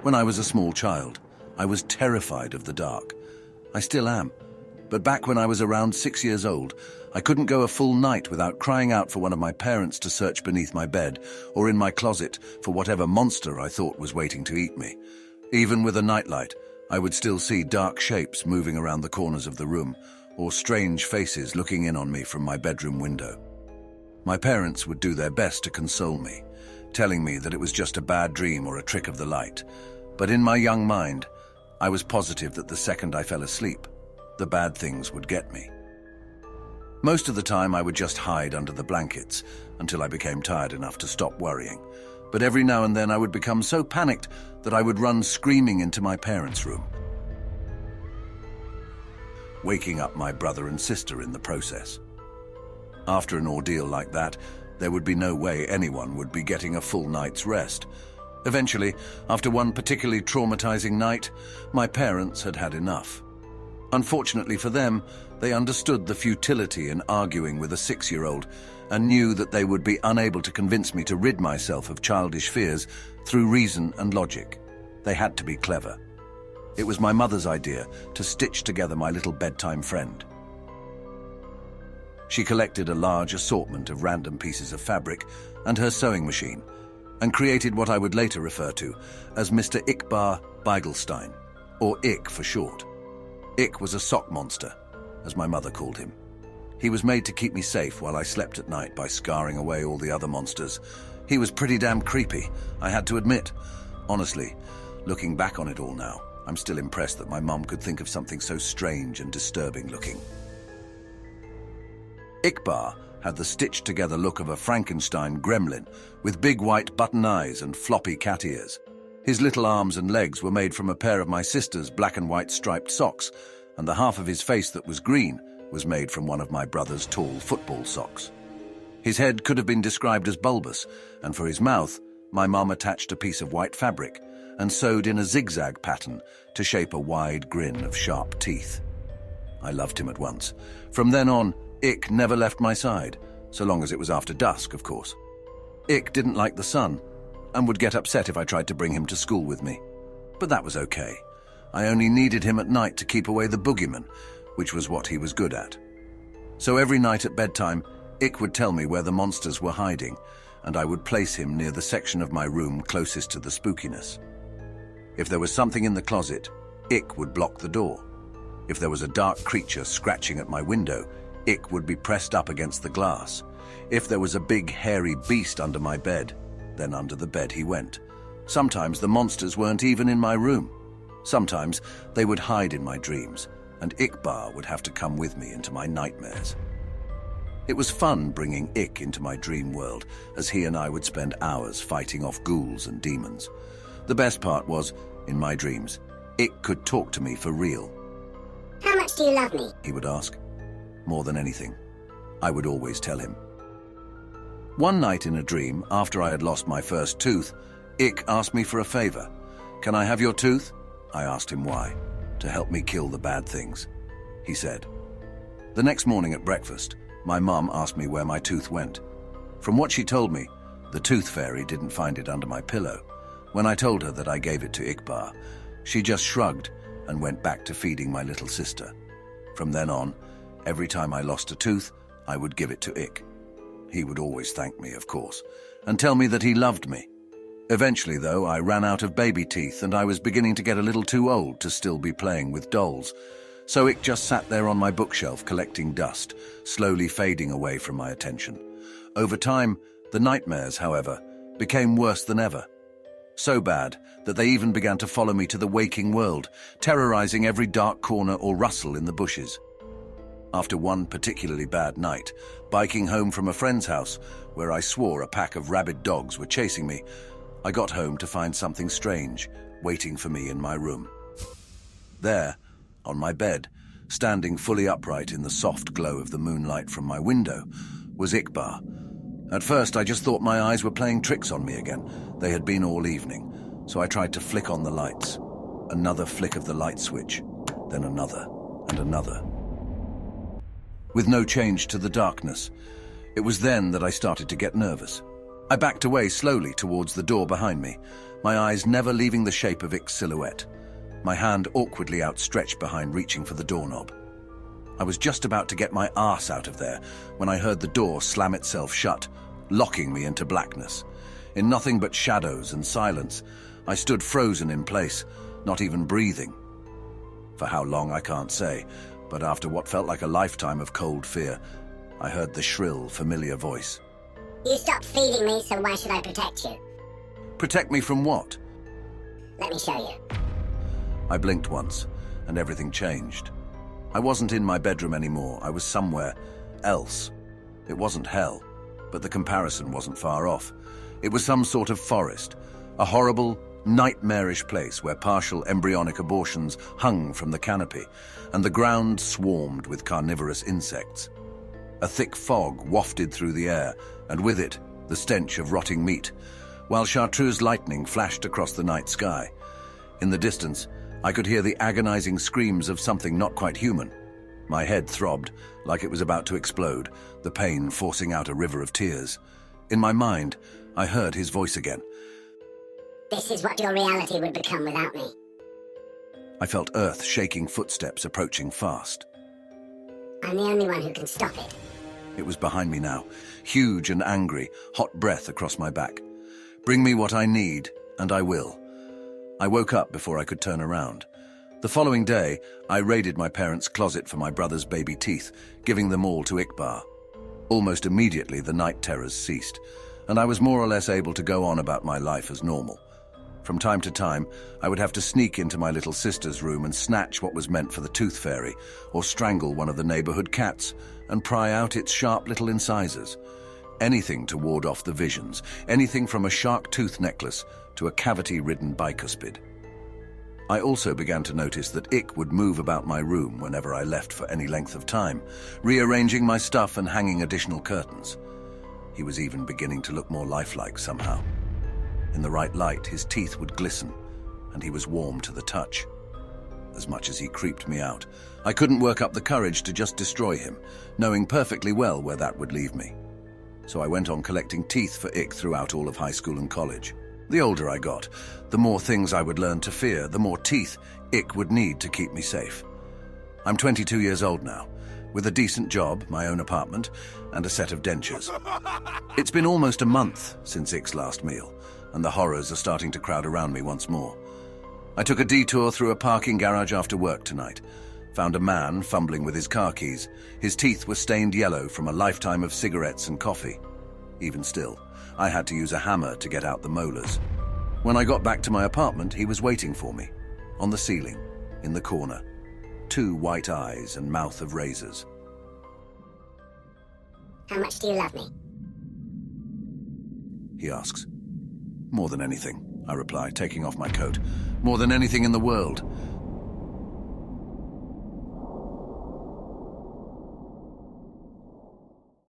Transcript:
When I was a small child, I was terrified of the dark. I still am. But back when I was around 6 years old, I couldn't go a full night without crying out for one of my parents to search beneath my bed or in my closet for whatever monster I thought was waiting to eat me. Even with a nightlight, I would still see dark shapes moving around the corners of the room, or strange faces looking in on me from my bedroom window. My parents would do their best to console me, telling me that it was just a bad dream or a trick of the light. But in my young mind, I was positive that the second I fell asleep, the bad things would get me. Most of the time I would just hide under the blankets until I became tired enough to stop worrying. But every now and then I would become so panicked that I would run screaming into my parents' room, waking up my brother and sister in the process. After an ordeal like that, there would be no way anyone would be getting a full night's rest. Eventually, after one particularly traumatizing night, my parents had had enough. Unfortunately for them, they understood the futility in arguing with a 6-year-old and knew that they would be unable to convince me to rid myself of childish fears through reason and logic. They had to be clever. It was my mother's idea to stitch together my little bedtime friend. She collected a large assortment of random pieces of fabric and her sewing machine, and created what I would later refer to as Mr. Ickbar Beigelstein, or Ick for short. Ick was a sock monster, as my mother called him. He was made to keep me safe while I slept at night by scaring away all the other monsters. He was pretty damn creepy, I had to admit. Honestly, looking back on it all now, I'm still impressed that my mum could think of something so strange and disturbing looking. Ickbar had the stitched-together look of a Frankenstein gremlin with big white button eyes and floppy cat ears. His little arms and legs were made from a pair of my sister's black and white striped socks, and the half of his face that was green was made from one of my brother's tall football socks. His head could have been described as bulbous, and for his mouth, my mum attached a piece of white fabric and sewed in a zigzag pattern to shape a wide grin of sharp teeth. I loved him at once. From then on, Ick never left my side, so long as it was after dusk, of course. Ick didn't like the sun, and would get upset if I tried to bring him to school with me. But that was okay. I only needed him at night to keep away the boogeyman, which was what he was good at. So every night at bedtime, Ick would tell me where the monsters were hiding, and I would place him near the section of my room closest to the spookiness. If there was something in the closet, Ick would block the door. If there was a dark creature scratching at my window, Ick would be pressed up against the glass. If there was a big hairy beast under my bed, then under the bed he went. Sometimes the monsters weren't even in my room. Sometimes they would hide in my dreams, and Ickbar would have to come with me into my nightmares. It was fun bringing Ick into my dream world, as he and I would spend hours fighting off ghouls and demons. The best part was, in my dreams, Ick could talk to me for real. How much do you love me? He would ask. More than anything. I would always tell him. One night in a dream, after I had lost my first tooth, Ick asked me for a favor. "Can I have your tooth?" I asked him why. "To help me kill the bad things," he said. The next morning at breakfast, my mum asked me where my tooth went. From what she told me, the tooth fairy didn't find it under my pillow. When I told her that I gave it to Ickbar, she just shrugged and went back to feeding my little sister. From then on, every time I lost a tooth, I would give it to Ick. He would always thank me, of course, and tell me that he loved me. Eventually, though, I ran out of baby teeth and I was beginning to get a little too old to still be playing with dolls. So Ick just sat there on my bookshelf collecting dust, slowly fading away from my attention. Over time, the nightmares, however, became worse than ever. So bad that they even began to follow me to the waking world, terrorizing every dark corner or rustle in the bushes. After one particularly bad night, biking home from a friend's house, where I swore a pack of rabid dogs were chasing me, I got home to find something strange waiting for me in my room. There, on my bed, standing fully upright in the soft glow of the moonlight from my window, was Ickbar. At first, I just thought my eyes were playing tricks on me again. They had been all evening, so I tried to flick on the lights. Another flick of the light switch, then another and another. With no change to the darkness. It was then that I started to get nervous. I backed away slowly towards the door behind me, my eyes never leaving the shape of Ick's silhouette, my hand awkwardly outstretched behind reaching for the doorknob. I was just about to get my arse out of there when I heard the door slam itself shut, locking me into blackness. In nothing but shadows and silence, I stood frozen in place, not even breathing. For how long, I can't say, but after what felt like a lifetime of cold fear, I heard the shrill, familiar voice. You stopped feeding me, so why should I protect you? Protect me from what? Let me show you. I blinked once, and everything changed. I wasn't in my bedroom anymore. I was somewhere else. It wasn't hell, but the comparison wasn't far off. It was some sort of forest, a horrible, nightmarish place where partial embryonic abortions hung from the canopy, and the ground swarmed with carnivorous insects. A thick fog wafted through the air, and with it, the stench of rotting meat, while chartreuse lightning flashed across the night sky. In the distance, I could hear the agonizing screams of something not quite human. My head throbbed like it was about to explode, the pain forcing out a river of tears. In my mind, I heard his voice again. This is what your reality would become without me. I felt earth-shaking footsteps approaching fast. I'm the only one who can stop it. It was behind me now, huge and angry, hot breath across my back. Bring me what I need, and I will. I woke up before I could turn around. The following day, I raided my parents' closet for my brother's baby teeth, giving them all to Iqbar. Almost immediately, the night terrors ceased, and I was more or less able to go on about my life as normal. From time to time, I would have to sneak into my little sister's room and snatch what was meant for the tooth fairy, or strangle one of the neighborhood cats and pry out its sharp little incisors. Anything to ward off the visions, anything from a shark tooth necklace to a cavity-ridden bicuspid. I also began to notice that Ick would move about my room whenever I left for any length of time, rearranging my stuff and hanging additional curtains. He was even beginning to look more lifelike somehow. In the right light, his teeth would glisten, and he was warm to the touch. As much as he creeped me out, I couldn't work up the courage to just destroy him, knowing perfectly well where that would leave me. So I went on collecting teeth for Ick throughout all of high school and college. The older I got, the more things I would learn to fear, the more teeth Ick would need to keep me safe. I'm 22 years old now, with a decent job, my own apartment, and a set of dentures. It's been almost a month since Ick's last meal, and the horrors are starting to crowd around me once more. I took a detour through a parking garage after work tonight, found a man fumbling with his car keys. His teeth were stained yellow from a lifetime of cigarettes and coffee. Even still, I had to use a hammer to get out the molars. When I got back to my apartment, he was waiting for me, on the ceiling, in the corner. 2 white eyes and mouth of razors. How much do you love me? He asks. More than anything, I reply, taking off my coat. More than anything in the world.